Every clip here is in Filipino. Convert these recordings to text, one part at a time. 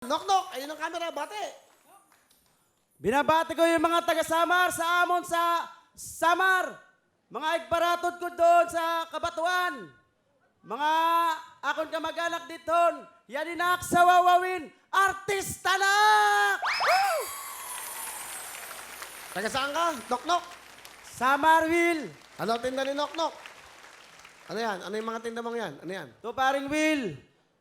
Knock-knock! Ayun ang camera, bate! Binabati ko yung mga taga-Samar sa amon sa Samar. Mga igbaratod ko doon sa Kabatuan. Mga akon kamag-anak dito. Yaninak sa wawawin. Artista na! Woo! Taga saan ka? Knock-knock! Samarville. Ano ang tinda ni knock-knock? Ano yan? Ano yung mga tinda mong yan? Ano yan? To paring Will.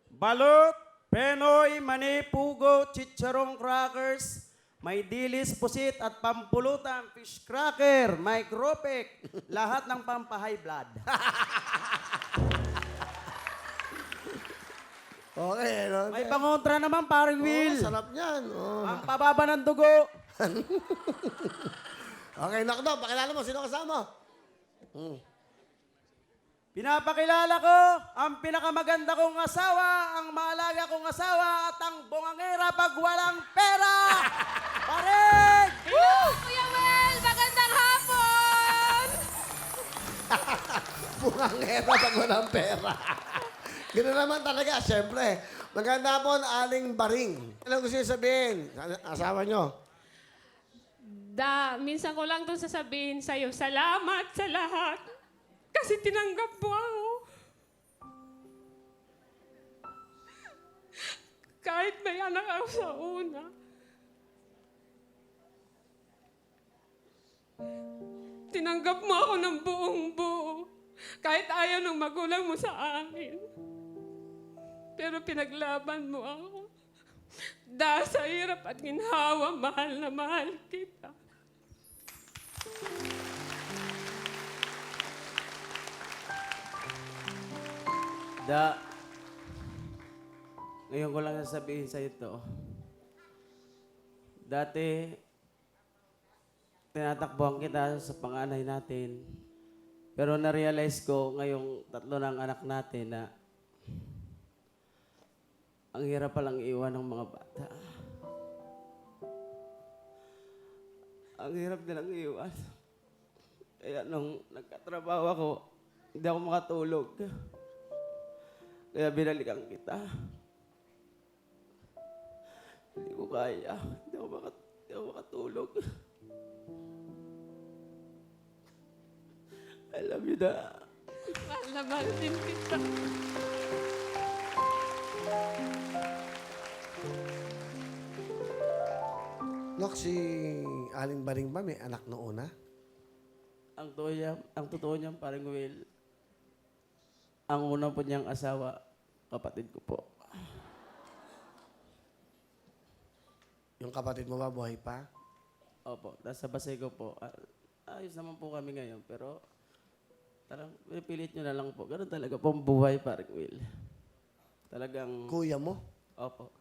Balot, Penoy, Mani, Pugo, Chicharong Crackers, may dilis, pusit at pampulutan, fish cracker, may gropek, lahat ng pampahay blood. Okay, ano? May pangontra naman paring Will. Sarap niyan. Oh. Pampababa ng dugo. Okay, knock-knock. Pakilala mo. Sino kasama? Pinapakilala ko ang pinakamaganda kong asawa, ang maalaga kong asawa, at ang bungangera pag walang pera. Paring! Hello, Kuya Wel! Magandang hapon! Bungangera pag walang pera. Ganoon naman talaga, siyempre. Maganda po Aling Baring. Ano gusto niyo sabihin? Asawa niyo? Minsan ko lang itong sasabihin sa'yo, salamat sa lahat. Kasi tinanggap mo ako. Kahit may anak ako sa una. Tinanggap mo ako ng buong buo. Kahit ayaw ng magulang mo sa akin. Pero pinaglaban mo ako. Dahil sa hirap at ginhawa, mahal na mahal kita. Ngayon ko lang sasabihin sa ito. Dati, tinatakbuhan kita sa panganay natin. Pero na-realize ko ngayong tatlo ng anak natin na ang hirap palang iwan ng mga bata. Ang hirap nilang iwan. Kaya nung nagkatrabaho ako, hindi ako makatulog. Kaya binalikan kita. Hindi ko kaya. Hindi ako makatulog. I love you, Da. Mahal na mahal din kita. Nok, si Aling Baring ba may anak noon na? Ang totoo niya, parang Will, ang una po niyang asawa, kapatid ko po. Yung kapatid mo ba buhay pa? Opo, nasa Baseco po. Ayos naman po kami ngayon, pero parang pilit niyo na lang po. Ganun talaga po ang buhay, parang Will. Talagang, Kuya mo? opo.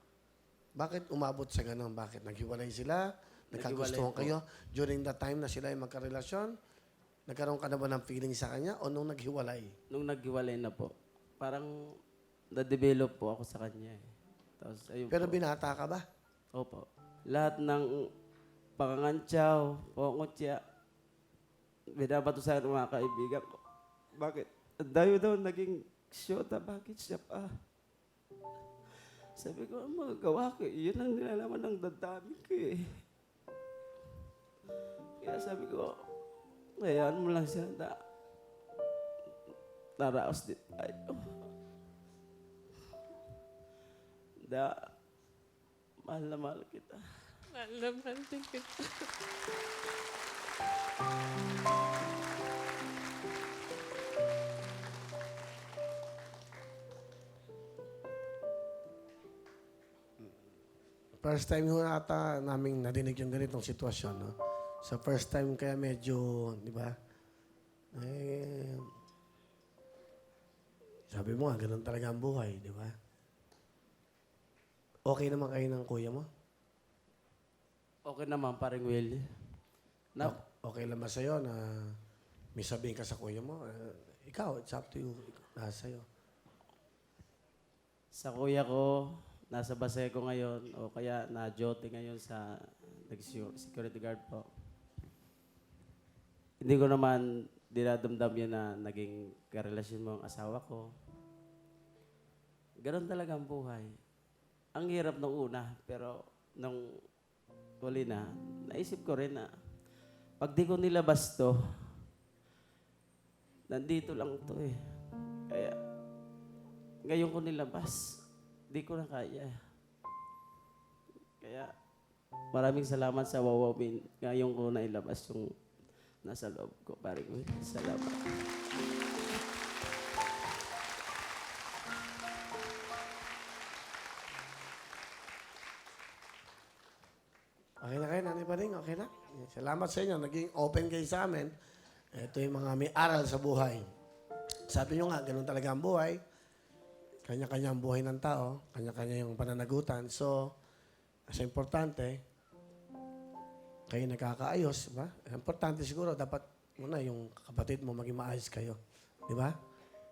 Bakit umabot sa ganun? Bakit? Naghiwalay sila? Nagkagustuhan po. kayo? During the time na sila ay magkarelasyon? Nagkaroon ka na ba ng feeling sa kanya o nung naghiwalay? Nung naghiwalay na po, parang na-develop po ako sa kanya eh. Tapos, ayun Pero po. binata ka ba? Opo. Lahat ng pangangantsaw, pangungutya, binabato sa akin ng mga kaibigan ko. Bakit? Ang dayo daw naging syota, bakit siya pa? Sabi ko, ang magagawa ko, yun ang nilalaman ng dadami ko eh. Kaya sabi ko, hayaan mo lang siya na naraos din tayo. Da, mahal na mahal kita. Mahal na mahal din kita. First time ho ata namin nadinig yung ganitong sitwasyon, no? Sa first time kaya medyo, di ba? Eh, sabi mo nga, ganun talaga ang buhay, di ba? Okay naman kayo ng kuya mo? Okay naman, paring Will. Na, Okay lang ba sa'yo na may sabihin ka sa kuya mo? Ikaw, it's up to you. Nasa sa'yo. sa kuya ko, nasa Baseco ngayon, o kaya na-jote ngayon sa security guard po. Hindi ko naman dinadamdam yun na naging karelasyon mo ang asawa ko. Ganon talaga ang buhay. ang hirap nung una, pero nung huli na, naisip ko rin na pag di ko nilabas to, nandito lang to eh. Kaya, ngayon ko nilabas, di ko na kaya. Kaya, maraming salamat sa Wawawin. Ngayon ko na ilabas yung nasa loob ko. Pare ko, salamat. Okay na kayo, Nanay Baring? Okay na? Salamat sa inyo. Naging open kayo sa amin. Ito yung mga may aral sa buhay. Sabi nyo nga, ganun talaga ang buhay. Kanya-kanya ang buhay ng tao. Kanya-kanya yung pananagutan. So, as importante, kayo nagkakaayos, di ba? Importante siguro, dapat muna yung kapatid mo maging maayos kayo. Di ba?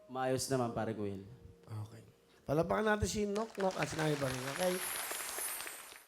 Maayos naman, pare ko yun. Okay. Palapakan natin si Nok Nok at si Nanay Baring, okay?